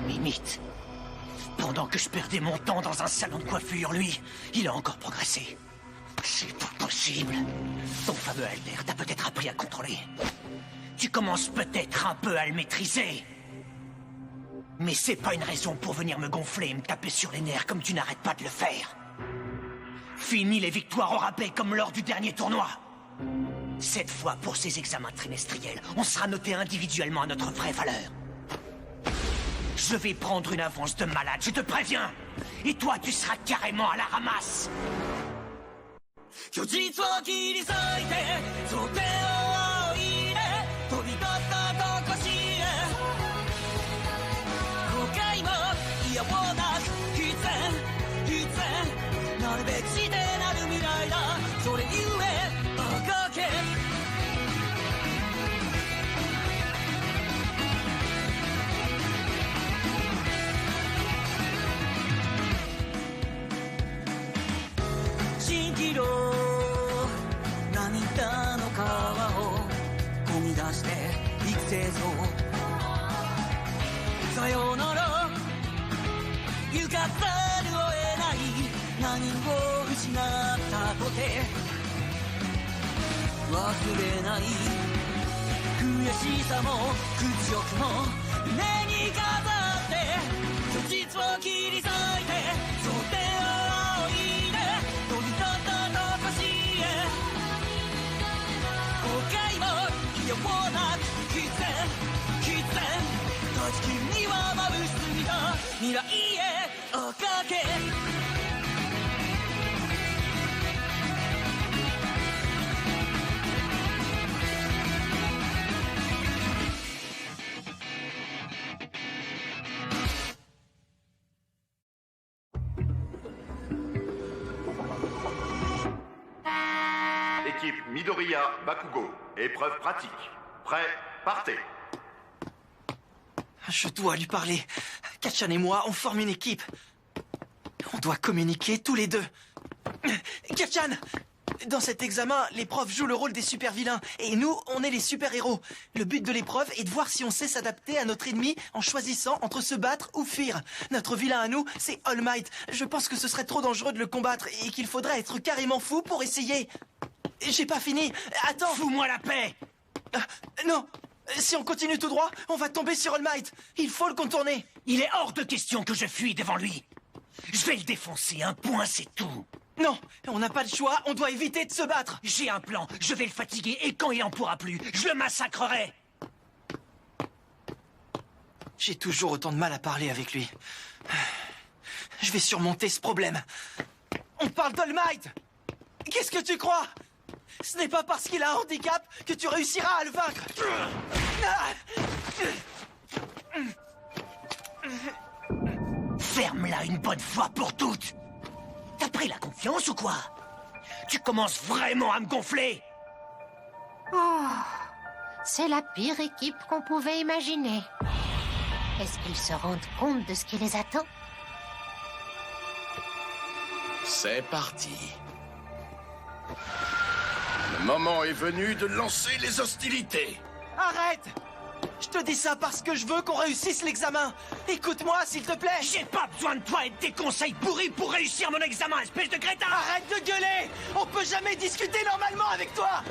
m'imite. Pendant que je perdais mon temps dans un salon de coiffure, lui, il a encore progressé. C'est pas possible. Ton fameux Alter t'a peut-être appris à contrôler. Tu commences peut-être un peu à le maîtriser. Mais c'est pas une raison pour venir me gonfler et me taper sur les nerfs comme tu n'arrêtes pas de le faire. Fini les victoires au rabais comme lors du dernier tournoi. Cette fois, pour ces examens trimestriels, on sera noté individuellement à notre vraie valeur. Je vais prendre une avance de malade, je te préviens. Et toi, tu seras carrément à la ramasse. Équipe Midoriya Bakugo, épreuve pratique. Prêt, partez. Je dois lui parler. Kacchan et moi, on forme une équipe. On doit communiquer tous les deux. Kacchan! Dans cet examen, les profs jouent le rôle des super-vilains, et nous, on est les super-héros. Le but de l'épreuve est de voir si on sait s'adapter à notre ennemi en choisissant entre se battre ou fuir. Notre vilain à nous, c'est All Might. Je pense que ce serait trop dangereux de le combattre, et qu'il faudrait être carrément fou pour essayer. J'ai pas fini. Attends. Fous-moi la paix. Non. Si on continue tout droit, on va tomber sur All Might. Il faut le contourner. Il est hors de question que je fuis devant lui. Je vais le défoncer, un point, c'est tout. Non, on n'a pas le choix, on doit éviter de se battre. J'ai un plan, je vais le fatiguer et quand il en pourra plus, je le massacrerai. J'ai toujours autant de mal à parler avec lui. Je vais surmonter ce problème. On parle d'All Might. Qu'est-ce que tu crois? Ce n'est pas parce qu'il a un handicap que tu réussiras à le vaincre. Ferme-la une bonne fois pour toutes. T'as pris la confiance ou quoi? Tu commences vraiment à me gonfler. Oh, c'est la pire équipe qu'on pouvait imaginer. Est-ce qu'ils se rendent compte de ce qui les attend? C'est parti. Le moment est venu de lancer les hostilités. Arrête! Je te dis ça parce que je veux qu'on réussisse l'examen. Écoute-moi, s'il te plaît. J'ai pas besoin de toi et de tes conseils pourris pour réussir mon examen, espèce de crétin. Arrête de gueuler. On peut jamais discuter normalement avec toi.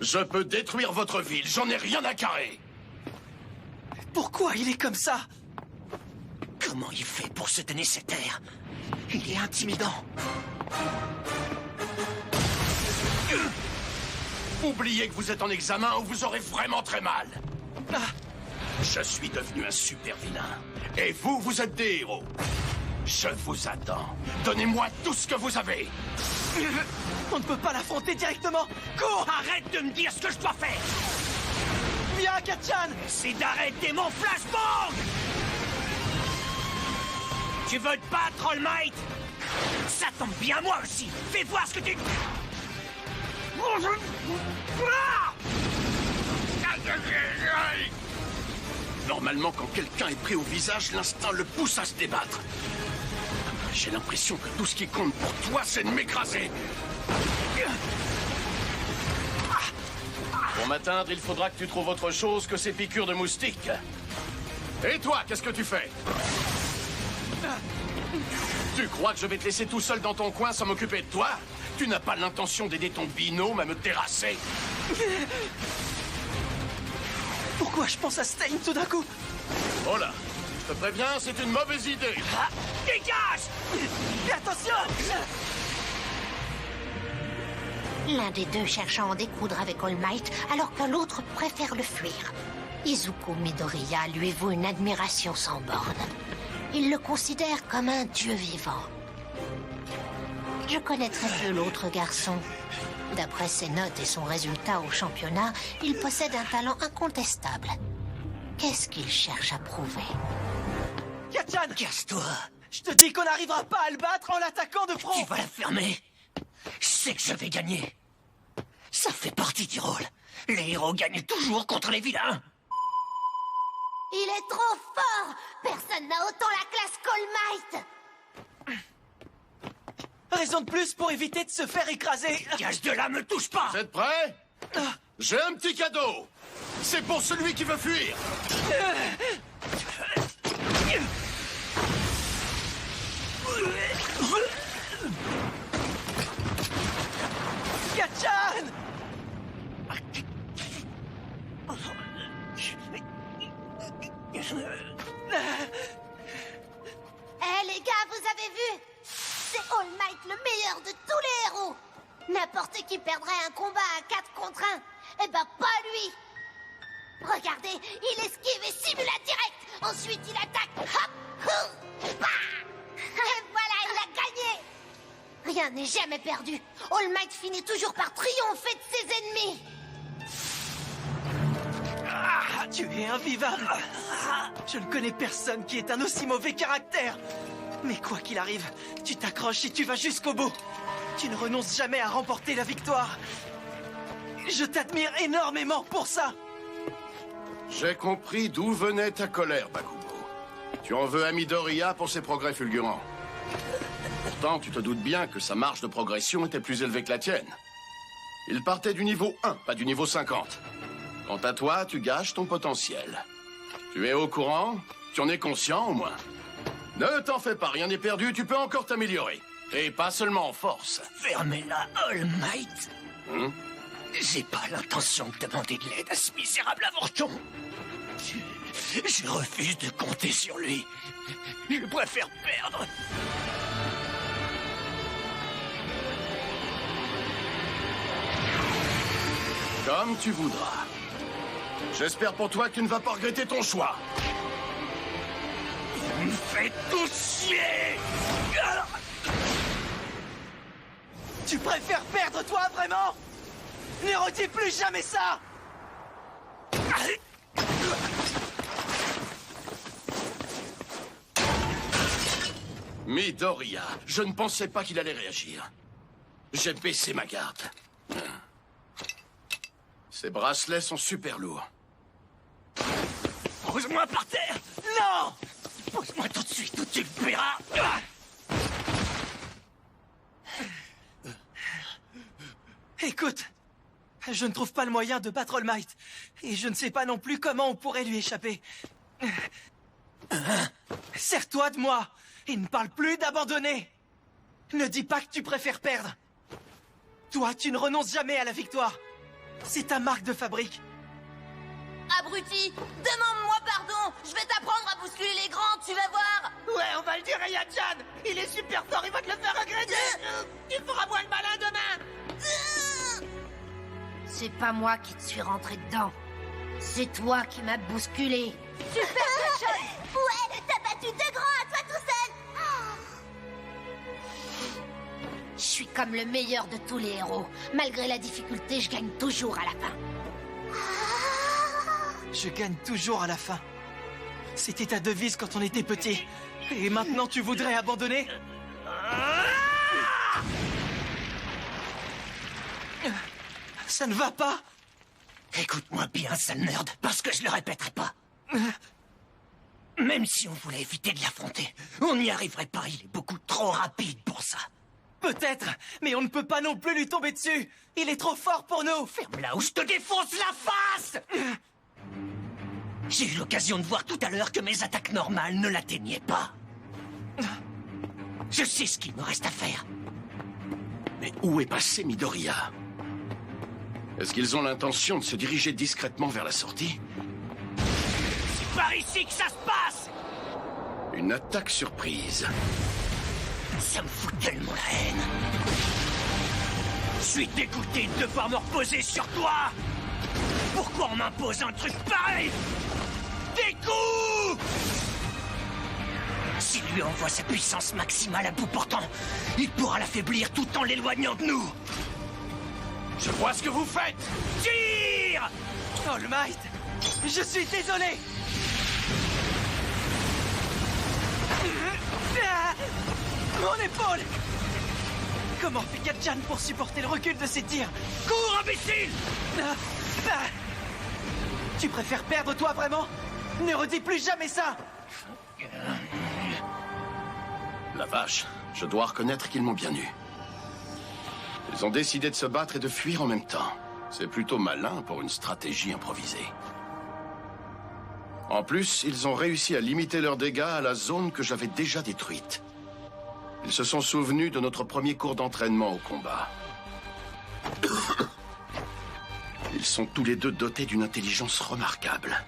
Je peux détruire votre ville, j'en ai rien à carrer. Pourquoi il est comme ça? Comment il fait pour se donner cet air? Il est intimidant. Oubliez que vous êtes en examen ou vous aurez vraiment très mal. Je suis devenu un super vilain. Et vous, vous êtes des héros. Je vous attends. Donnez-moi tout ce que vous avez. On ne peut pas l'affronter directement. Cours! Arrête de me dire ce que je dois faire. Viens, Kacchan! C'est d'arrêter mon flashbang. Tu veux te battre, All Might? Ça tombe bien, moi aussi. Fais voir ce que tu... Non Normalement, quand quelqu'un est pris au visage, l'instinct le pousse à se débattre. J'ai l'impression que tout ce qui compte pour toi, c'est de m'écraser. Pour m'atteindre, il faudra que tu trouves autre chose que ces piqûres de moustiques. Et toi, qu'est-ce que tu fais? Tu crois que je vais te laisser tout seul dans ton coin sans m'occuper de toi? Tu n'as pas l'intention d'aider ton binôme à me terrasser? Pourquoi je pense à Stein tout d'un coup? Oh là, je te préviens, c'est une mauvaise idée. Ah, dégage! Fais attention! L'un des deux cherche à en découdre avec All Might, alors que l'autre préfère le fuir. Izuku Midoriya lui voue une admiration sans borne. Il le considère comme un dieu vivant. Je connais très peu l'autre garçon. D'après ses notes et son résultat au championnat, il possède un talent incontestable. Qu'est-ce qu'il cherche à prouver? Kacchan! Casse-toi. Je te dis qu'on n'arrivera pas à le battre en l'attaquant de front! Tu vas la fermer. Je sais que je vais gagner. Ça fait partie du rôle. Les héros gagnent toujours contre les vilains. Il est trop fort! Personne n'a autant la classe qu'All Might! Raison de plus pour éviter de se faire écraser! Gage de là, me touche pas. Vous êtes prêts? J'ai un petit cadeau. C'est pour celui qui veut fuir. Kacchan! Eh les gars, vous avez vu? C'est All Might le meilleur de tous les héros! N'importe qui perdrait un combat à 4 contre 1. Eh ben pas lui! Regardez, il esquive et simule à direct! Ensuite il attaque! Hop! Hou! Bah! Et voilà, il a gagné! Rien n'est jamais perdu! All Might finit toujours par triompher de ses ennemis! Ah, tu es invivable! Je ne connais personne qui ait un aussi mauvais caractère! Mais quoi qu'il arrive, tu t'accroches et tu vas jusqu'au bout! Tu ne renonces jamais à remporter la victoire! Je t'admire énormément pour ça! J'ai compris d'où venait ta colère, Bakugo. Tu en veux à Midoriya pour ses progrès fulgurants. Pourtant, tu te doutes bien que sa marge de progression était plus élevée que la tienne. Il partait du niveau 1, pas du niveau 50. Quant à toi, tu gâches ton potentiel. Tu es au courant? Tu en es conscient, au moins? Ne t'en fais pas, rien n'est perdu, tu peux encore t'améliorer. Et pas seulement en force. Fermez-la, All Might. J'ai pas l'intention de demander de l'aide à ce misérable avorton. Je refuse de compter sur lui. Je préfère perdre. Comme tu voudras. J'espère pour toi que tu ne vas pas regretter ton choix. Vous me faites tous chier. Tu préfères perdre, toi, vraiment? Ne redis plus jamais ça! Midoriya, je ne pensais pas qu'il allait réagir. J'ai baissé ma garde. Ces bracelets sont super lourds. Pose-moi par terre. Non! Pose-moi tout de suite ou tu le paieras. Écoute, je ne trouve pas le moyen de battre All Might. Et je ne sais pas non plus comment on pourrait lui échapper. Sers-toi de moi et ne parle plus d'abandonner. Ne dis pas que tu préfères perdre. Toi, tu ne renonces jamais à la victoire. C'est ta marque de fabrique. Abruti, demande-moi pardon. Je vais t'apprendre à bousculer les grands, tu vas voir. Ouais, on va le dire à Yachan. Il est super fort, il va te le faire regretter. Tu feras moins le malin demain. C'est pas moi qui te suis rentré dedans. C'est toi qui m'as bousculé. Super, Kacchan. Ouais, t'as battu deux grands à toi tout seul. Je suis comme le meilleur de tous les héros. Malgré la difficulté, je gagne toujours à la fin. Je gagne toujours à la fin. C'était ta devise quand on était petit. Et maintenant, tu voudrais abandonner? Ça ne va pas. Écoute-moi bien, sale merde, parce que je le répéterai pas. Même si on voulait éviter de l'affronter, on n'y arriverait pas. Il est beaucoup trop rapide pour ça. Peut-être, mais on ne peut pas non plus lui tomber dessus. Il est trop fort pour nous. Ferme-la ou je te défonce la face! J'ai eu l'occasion de voir tout à l'heure que mes attaques normales ne l'atteignaient pas. Je sais ce qu'il me reste à faire. Mais où est passé Midoriya? Est-ce qu'ils ont l'intention de se diriger discrètement vers la sortie? C'est par ici que ça se passe! Une attaque surprise. Ça me fout tellement la haine. Je suis dégoûté de devoir me reposer sur toi. Pourquoi on m'impose un truc pareil? Des coups! S'il lui envoie sa puissance maximale à bout portant, il pourra l'affaiblir tout en l'éloignant de nous. Je vois ce que vous faites! Tire! All Might, je suis désolé. Mon épaule! Comment fait Gatchan pour supporter le recul de ses tirs? Cours, imbécile! Tu préfères perdre, toi, vraiment? Ne redis plus jamais ça! La vache, je dois reconnaître qu'ils m'ont bien eu. Ils ont décidé de se battre et de fuir en même temps. C'est plutôt malin pour une stratégie improvisée. En plus, ils ont réussi à limiter leurs dégâts à la zone que j'avais déjà détruite. Ils se sont souvenus de notre premier cours d'entraînement au combat. Ils sont tous les deux dotés d'une intelligence remarquable.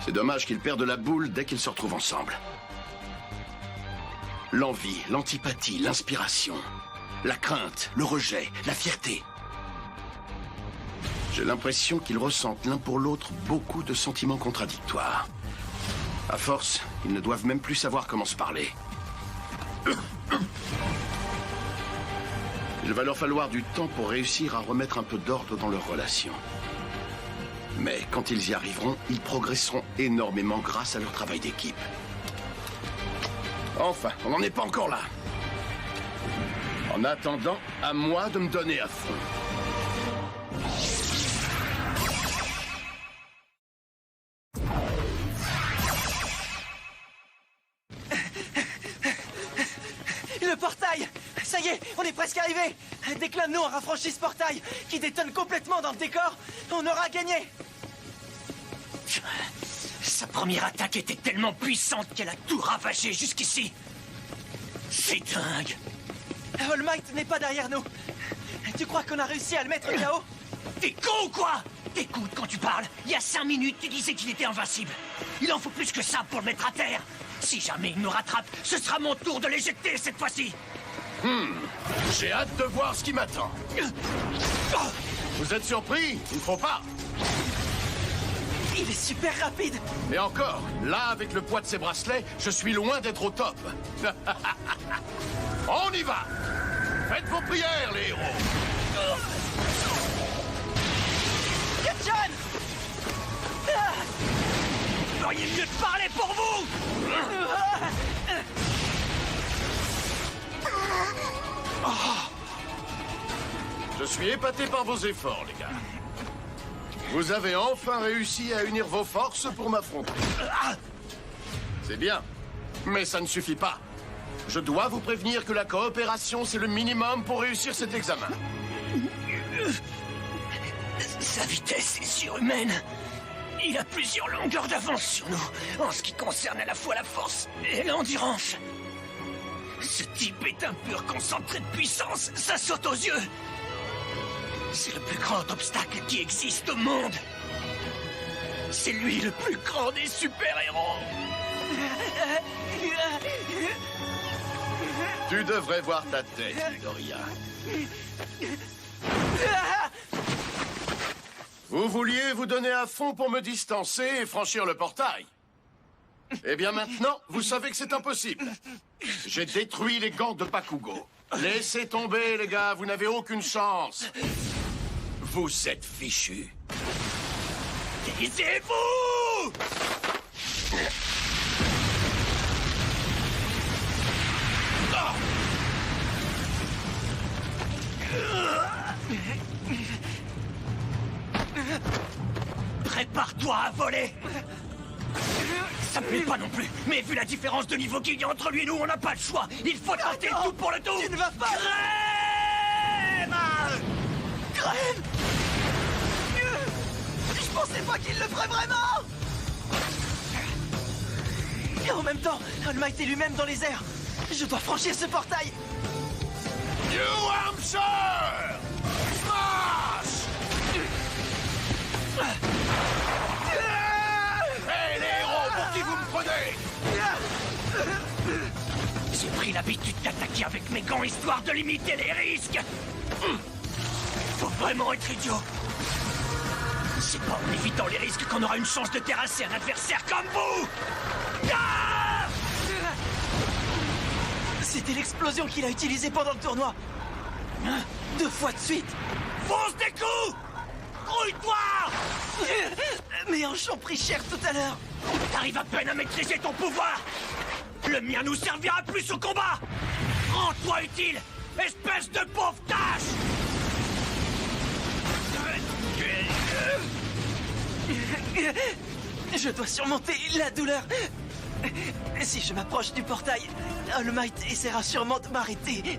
C'est dommage qu'ils perdent la boule dès qu'ils se retrouvent ensemble. L'envie, l'antipathie, l'inspiration, la crainte, le rejet, la fierté. J'ai l'impression qu'ils ressentent l'un pour l'autre beaucoup de sentiments contradictoires. À force, ils ne doivent même plus savoir comment se parler. Il va leur falloir du temps pour réussir à remettre un peu d'ordre dans leur relation. Mais quand ils y arriveront, ils progresseront énormément grâce à leur travail d'équipe. Enfin, on n'en est pas encore là. En attendant, à moi de me donner à fond. Le portail! Ça y est, on est presque arrivé! Dès que l'un de nous aura franchi ce portail, qui détonne complètement dans le décor, on aura gagné! Sa première attaque était tellement puissante qu'elle a tout ravagé jusqu'ici. C'est dingue. All Might n'est pas derrière nous. Tu crois qu'on a réussi à le mettre KO? T'es con ou quoi? Écoute, quand tu parles, il y a 5 minutes, tu disais qu'il était invincible. Il en faut plus que ça pour le mettre à terre. Si jamais il nous rattrape, ce sera mon tour de l'éjecter cette fois-ci. J'ai hâte de voir ce qui m'attend. Vous êtes surpris? Il ne faut pas. Il est super rapide! Et encore, là, avec le poids de ces bracelets, je suis loin d'être au top. On y va! Faites vos prières, les héros! Gatchan! Vous feriez mieux de parler pour vous! Je suis épaté par vos efforts, les gars. Vous avez enfin réussi à unir vos forces pour m'affronter. C'est bien, mais ça ne suffit pas. Je dois vous prévenir que la coopération, c'est le minimum pour réussir cet examen. Sa vitesse est surhumaine. Il a plusieurs longueurs d'avance sur nous, en ce qui concerne à la fois la force et l'endurance. Ce type est un pur concentré de puissance, ça saute aux yeux. C'est le plus grand obstacle qui existe au monde. C'est lui le plus grand des super-héros. Tu devrais voir ta tête, Midoriya. Vous vouliez vous donner à fond pour me distancer et franchir le portail. Eh bien maintenant, vous savez que c'est impossible. J'ai détruit les gants de Bakugo. Laissez tomber, les gars, vous n'avez aucune chance. Vous êtes fichus. Taisez-vous! Prépare-toi à voler! Ça me plaît pas non plus. Mais vu la différence de niveau qu'il y a entre lui et nous, on n'a pas le choix. Il faut tenter le tout pour le tout. Tu ne vas pas... Crème! Crème! Je pensais pas qu'il le ferait vraiment! Et en même temps, All Might est lui-même dans les airs. Je dois franchir ce portail. New Hampshire! Smash! Hé, les héros, pour qui vous me prenez? J'ai pris l'habitude d'attaquer avec mes gants histoire de limiter les risques. Faut vraiment être idiot. C'est pas en évitant les risques qu'on aura une chance de terrasser un adversaire comme vous. Ah! C'était l'explosion qu'il a utilisée pendant le tournoi. 2 fois de suite. Fonce des coups! Grouille-toi! Mes hanches ont pris cher tout à l'heure. T'arrives à peine à maîtriser ton pouvoir. Le mien nous servira plus au combat. Rends-toi utile, espèce de pauvre tâche! Je dois surmonter la douleur. Si je m'approche du portail, All Might essaiera sûrement de m'arrêter.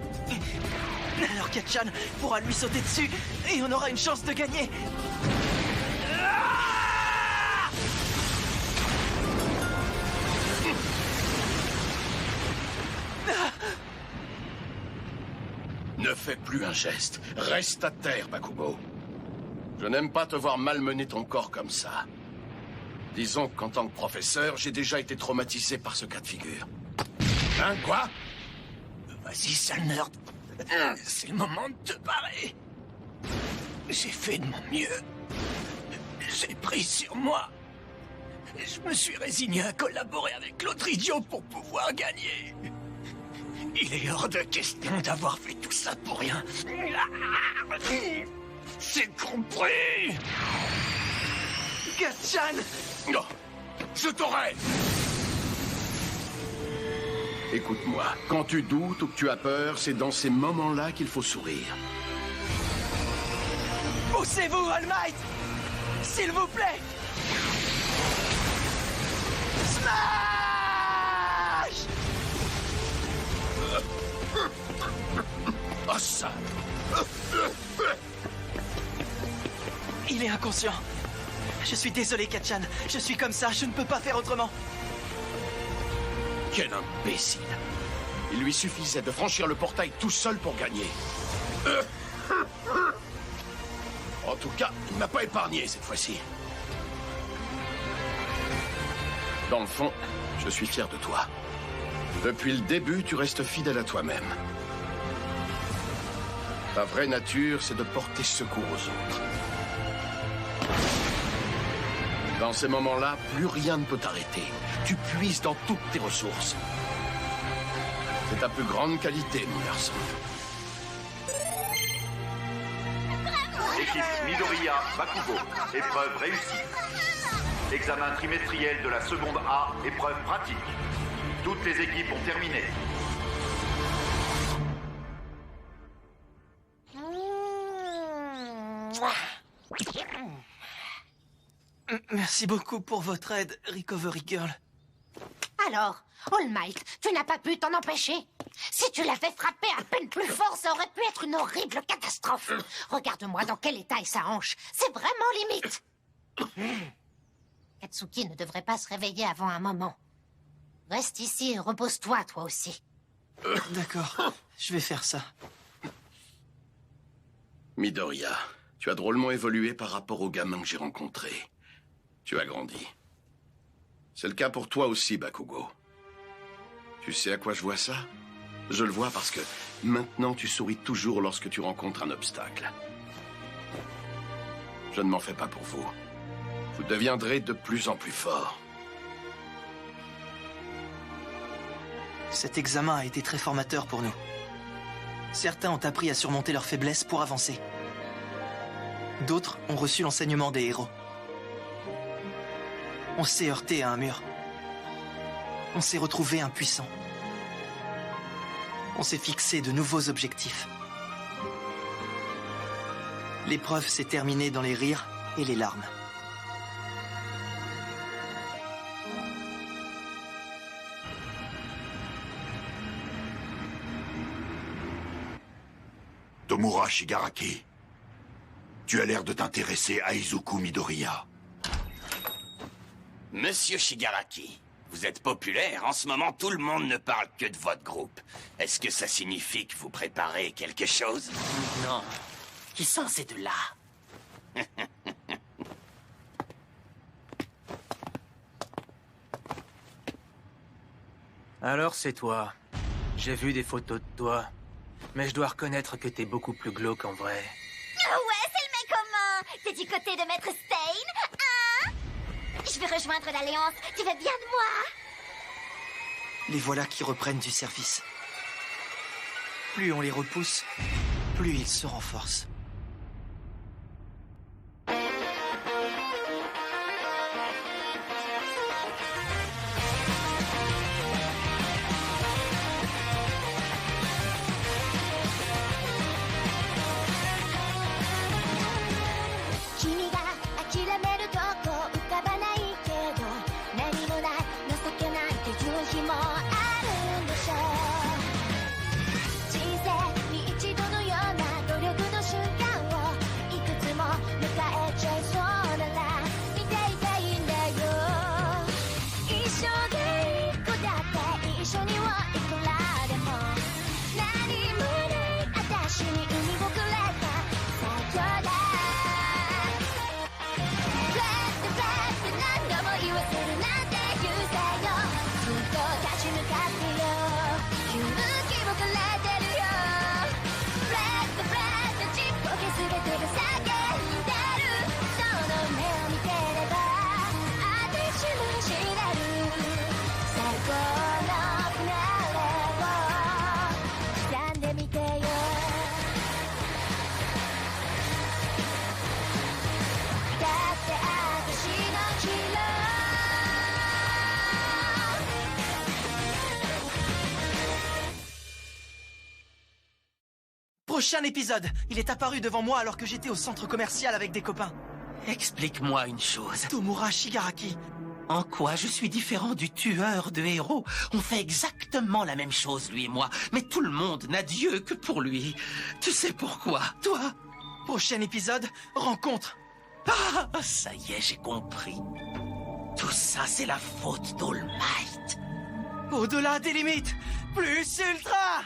Alors Katchan pourra lui sauter dessus et on aura une chance de gagner. Ne fais plus un geste. Reste à terre, Bakugo. Je n'aime pas te voir malmener ton corps comme ça. Disons qu'en tant que professeur, j'ai déjà été traumatisé par ce cas de figure. Hein, quoi? Vas-y, sale nerd. C'est le moment de te barrer. J'ai fait de mon mieux. J'ai pris sur moi. Je me suis résigné à collaborer avec l'autre idiot pour pouvoir gagner. Il est hors de question d'avoir fait tout ça pour rien. C'est compris. Katchan! Non, je t'aurai. Écoute-moi, quand tu doutes ou que tu as peur, c'est dans ces moments-là qu'il faut sourire. Poussez-vous, All Might! S'il vous plaît! Smash! Ah ça! Il est inconscient. Je suis désolé, Katchan. Je suis comme ça, je ne peux pas faire autrement. Quel imbécile! Il lui suffisait de franchir le portail tout seul pour gagner. En tout cas, il ne m'a pas épargné cette fois-ci. Dans le fond, je suis fier de toi. Depuis le début, tu restes fidèle à toi-même. Ta vraie nature, c'est de porter secours aux autres. Dans ces moments-là, plus rien ne peut t'arrêter. Tu puises dans toutes tes ressources. C'est ta plus grande qualité, mon garçon. Équipe Midoriya Bakugo, épreuve réussie. Examen trimestriel de la seconde A, épreuve pratique. Toutes les équipes ont terminé. Merci beaucoup pour votre aide, Recovery Girl. Alors, All Might, tu n'as pas pu t'en empêcher? Si tu l'avais frappé à peine plus fort, ça aurait pu être une horrible catastrophe. Regarde-moi dans quel état est sa hanche. C'est vraiment limite. Katsuki ne devrait pas se réveiller avant un moment. Reste ici et repose-toi, toi aussi. D'accord, je vais faire ça. Midoriya, tu as drôlement évolué par rapport au gamin que j'ai rencontré. Tu as grandi. C'est le cas pour toi aussi, Bakugo. Tu sais à quoi je vois ça? Je le vois parce que maintenant tu souris toujours lorsque tu rencontres un obstacle. Je ne m'en fais pas pour vous. Vous deviendrez de plus en plus fort. Cet examen a été très formateur pour nous. Certains ont appris à surmonter leurs faiblesses pour avancer. D'autres ont reçu l'enseignement des héros. On s'est heurté à un mur. On s'est retrouvé impuissant. On s'est fixé de nouveaux objectifs. L'épreuve s'est terminée dans les rires et les larmes. Tomura Shigaraki, tu as l'air de t'intéresser à Izuku Midoriya. Monsieur Shigaraki, vous êtes populaire. En ce moment, tout le monde ne parle que de votre groupe. Est-ce que ça signifie que vous préparez quelque chose? Non. Qui sont ces deux-là? Alors c'est toi. J'ai vu des photos de toi. Mais je dois reconnaître que t'es beaucoup plus glauque en vrai. Ouais, c'est le mec commun. T'es du côté de Maître Stein, hein? Je vais rejoindre l'Alliance. Tu veux bien de moi? Les voilà qui reprennent du service. Plus on les repousse, plus ils se renforcent. Prochain épisode. Il est apparu devant moi alors que j'étais au centre commercial avec des copains. Explique-moi une chose. Tomura Shigaraki. En quoi je suis différent du tueur de héros? On fait exactement la même chose, lui et moi. Mais tout le monde n'a Dieu que pour lui. Tu sais pourquoi, toi? Prochain épisode, rencontre. Ah, ça y est, j'ai compris. Tout ça, c'est la faute d'All Might. Au-delà des limites, plus ultra!